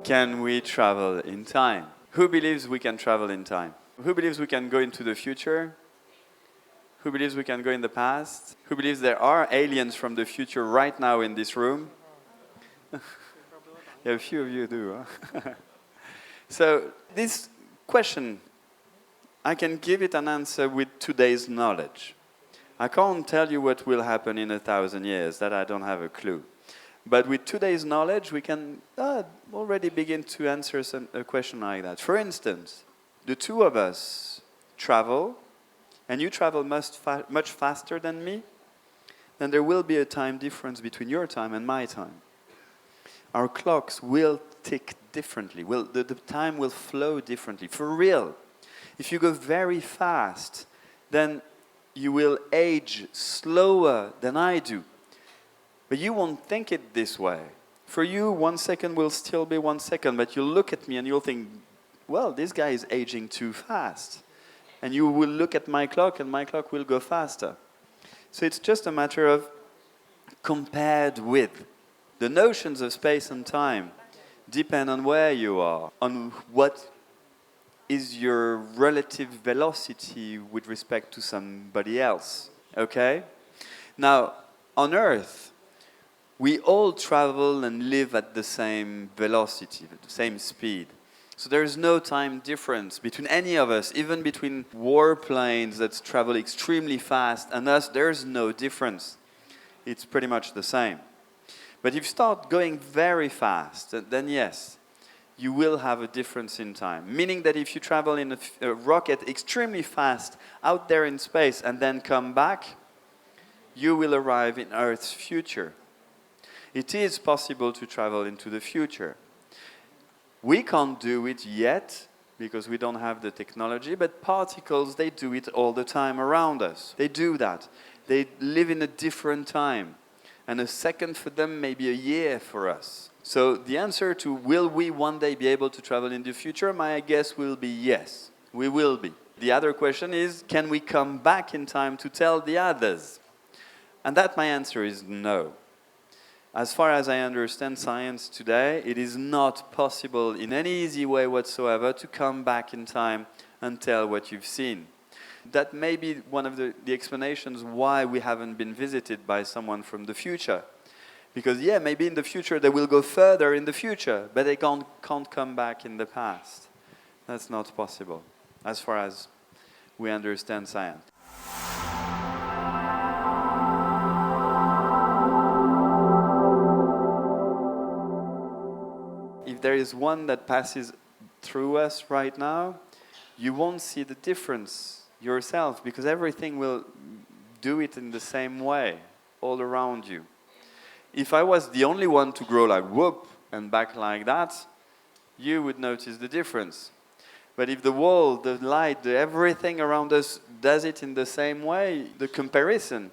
Can we travel in time? Who believes we can travel in time? Who believes we can go into the future? Who believes we can go in the past? Who believes there are aliens from the future right now in this room? Yeah, a few of you do, huh? So this question, I can give it an answer with today's knowledge. I can't tell you what will happen in 1,000 years, that I don't have a clue. But with today's knowledge, we can already begin to answer a question like that. For instance, the two of us travel, and you travel much faster than me, then there will be a time difference between your time and my time. Our clocks will tick differently. The time will flow differently. For real. If you go very fast, then you will age slower than I do. But you won't think it this way. For you, 1 second will still be 1 second, but you'll look at me and you'll think, well, this guy is aging too fast. And you will look at my clock and my clock will go faster. So it's just a matter of compared with. The notions of space and time depend on where you are, on what is your relative velocity with respect to somebody else, okay? Now, on Earth, we all travel and live at the same velocity, at the same speed. So there is no time difference between any of us, even between warplanes that travel extremely fast and us, there's no difference. It's pretty much the same. But if you start going very fast, then yes, you will have a difference in time. Meaning that if you travel in a rocket extremely fast out there in space and then come back, you will arrive in Earth's future. It is possible to travel into the future. We can't do it yet because we don't have the technology, but particles, they do it all the time around us. They do that. They live in a different time. And a second for them may be a year for us. So the answer to will we one day be able to travel in the future, my guess will be yes, we will be. The other question is, can we come back in time to tell the others? And that my answer is no. As far as I understand science today, it is not possible in any easy way whatsoever to come back in time and tell what you've seen. That may be one of the explanations why we haven't been visited by someone from the future. Because, yeah, maybe in the future they will go further in the future, but they can't come back in the past. That's not possible, as far as we understand science. If there is one that passes through us right now, you won't see the difference yourself, because everything will do it in the same way all around you. If I was the only one to grow like whoop and back like that, you would notice the difference. But if the wall, the light, everything around us does it in the same way, the comparison,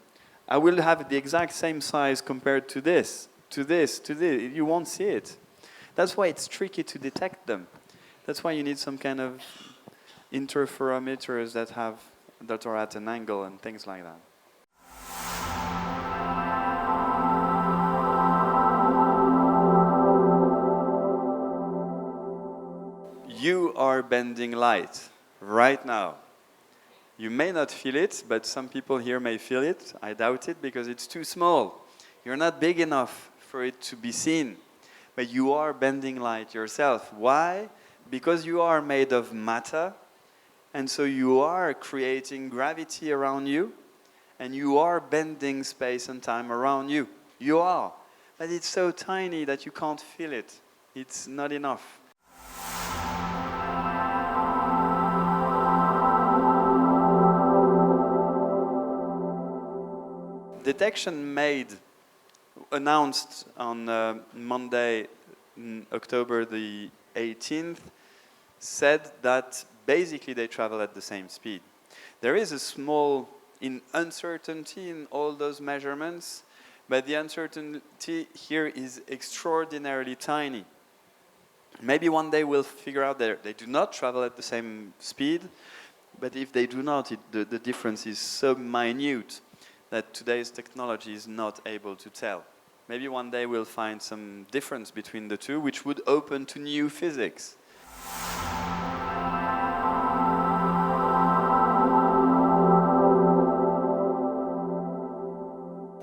I will have the exact same size compared to this, to this, to this. You won't see it. That's why it's tricky to detect them. That's why you need some kind of interferometers that are at an angle and things like that. You are bending light right now. You may not feel it, but some people here may feel it. I doubt it because it's too small. You're not big enough for it to be seen. But you are bending light yourself. Why? Because you are made of matter. And so you are creating gravity around you, and you are bending space and time around you. You are. But it's so tiny that you can't feel it. It's not enough. Detection announced on Monday, October the 18th, said that basically they travel at the same speed. There is a small uncertainty in all those measurements, but the uncertainty here is extraordinarily tiny. Maybe one day we'll figure out that they do not travel at the same speed, but if they do not, the difference is so minute that today's technology is not able to tell. Maybe one day we'll find some difference between the two, which would open to new physics.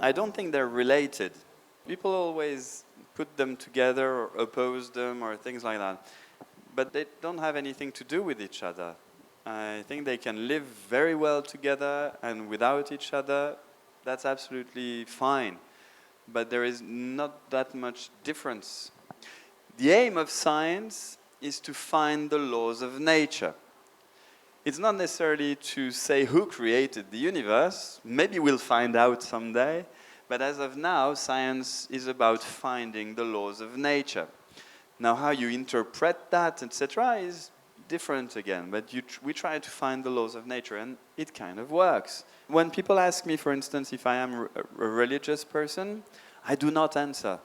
I don't think they're related. People always put them together or oppose them or things like that. But they don't have anything to do with each other. I think they can live very well together and without each other. That's absolutely fine. But there is not that much difference. The aim of science is to find the laws of nature. It's not necessarily to say who created the universe. Maybe we'll find out someday. But as of now, science is about finding the laws of nature. Now, how you interpret that, etc., is different again. But we try to find the laws of nature, and it kind of works. When people ask me, for instance, if I am a religious person, I do not answer.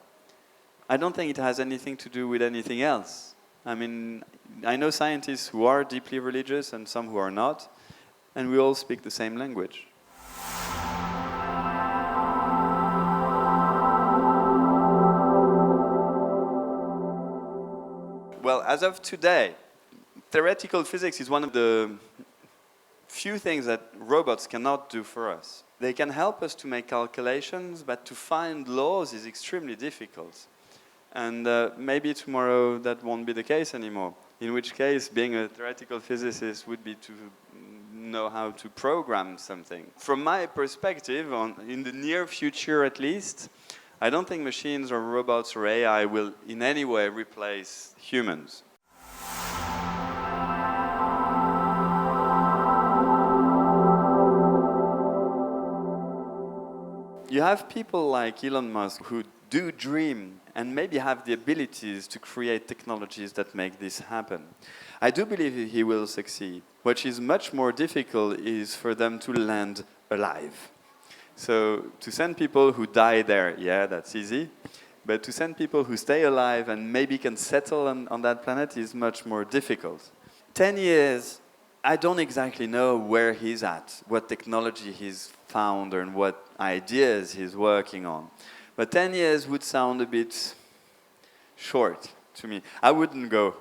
I don't think it has anything to do with anything else. I mean, I know scientists who are deeply religious and some who are not, and we all speak the same language. Well, as of today, theoretical physics is one of the few things that robots cannot do for us. They can help us to make calculations, but to find laws is extremely difficult. And maybe tomorrow that won't be the case anymore, in which case being a theoretical physicist would be to know how to program something. From my perspective, in the near future at least, I don't think machines or robots or AI will in any way replace humans. You have people like Elon Musk who do dream and maybe have the abilities to create technologies that make this happen. I do believe he will succeed. What is much more difficult is for them to land alive. So to send people who die there, yeah, that's easy. But to send people who stay alive and maybe can settle on that planet is much more difficult. 10 years, I don't exactly know where he's at, what technology he's found and what ideas he's working on. But 10 years would sound a bit short to me. I wouldn't go.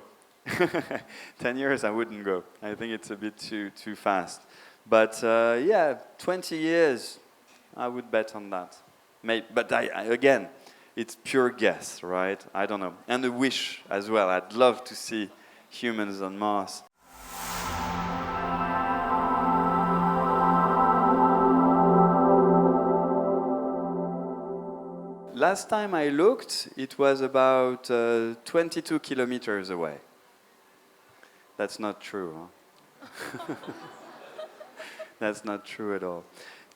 10 years, I wouldn't go. I think it's a bit too fast. But yeah, 20 years, I would bet on that. But again, it's pure guess, right? I don't know. And a wish as well. I'd love to see humans on Mars. Last time I looked, it was about 22 kilometers away. That's not true, huh? That's not true at all.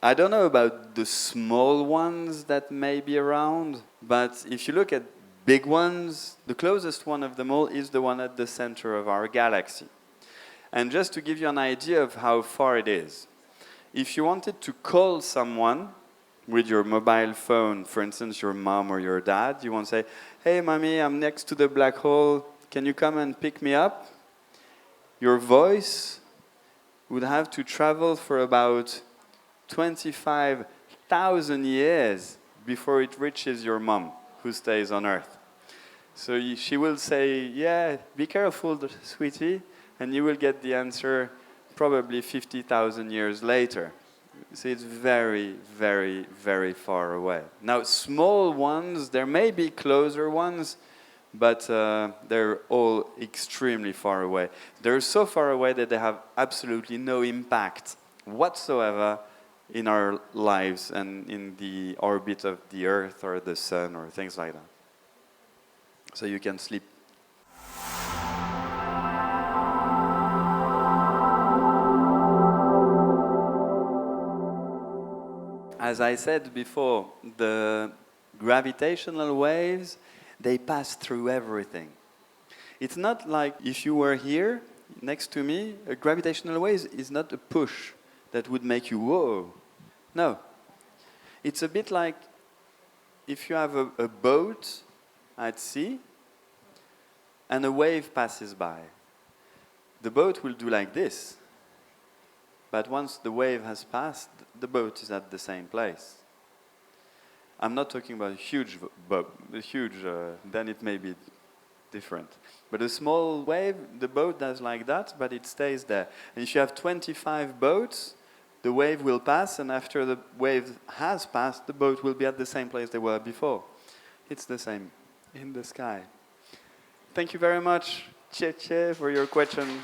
I don't know about the small ones that may be around, but if you look at big ones, the closest one of them all is the one at the center of our galaxy. And just to give you an idea of how far it is, if you wanted to call someone with your mobile phone, for instance, your mom or your dad, you won't say, "Hey, mommy, I'm next to the black hole. Can you come and pick me up?" Your voice would have to travel for about 25,000 years before it reaches your mom, who stays on Earth. So she will say, "Yeah, be careful, sweetie," and you will get the answer probably 50,000 years later. So it's very, very, very far away. Now, small ones, there may be closer ones, but they're all extremely far away. They're so far away that they have absolutely no impact whatsoever in our lives and in the orbit of the Earth or the Sun or things like that. So you can sleep. As I said before, the gravitational waves, they pass through everything. It's not like if you were here next to me, a gravitational wave is not a push that would make you whoa. No. It's a bit like if you have a boat at sea and a wave passes by. The boat will do like this. But once the wave has passed, the boat is at the same place. I'm not talking about a huge boat. Then it may be different. But a small wave, the boat does like that, but it stays there. And if you have 25 boats, the wave will pass, and after the wave has passed, the boat will be at the same place they were before. It's the same in the sky. Thank you very much, Cheche, for your questions.